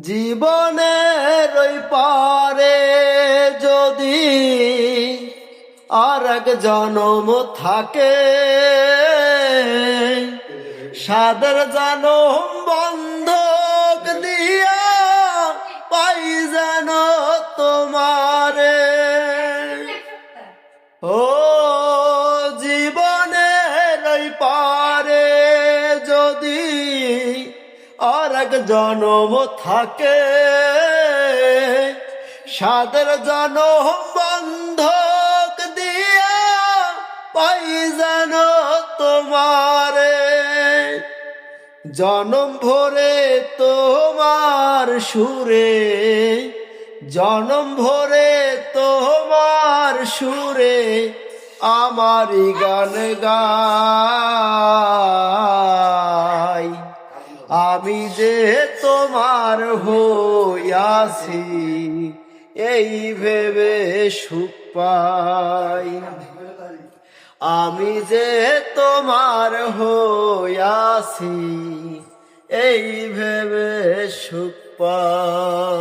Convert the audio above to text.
জীবনের ওই পারে যদি আর এক জনম থাকে, সাদের জনম বন্ধক দিয়া পাই যেন তোমারে। ও জীবনের ওই পারে যদি আর এক জনম থাকে, সাদের জনম বন্ধক দিয়া পাই যেন তোমারে। জনম ভরে তোমার সুরে, জনম ভরে তোমার সুরে আমারি গান গাই। আমি যে তোমার হইয়াছি এই ভেবে সুখ পাই। আমি যে তোমার হইয়াছি এই ভেবে সুখ পাই।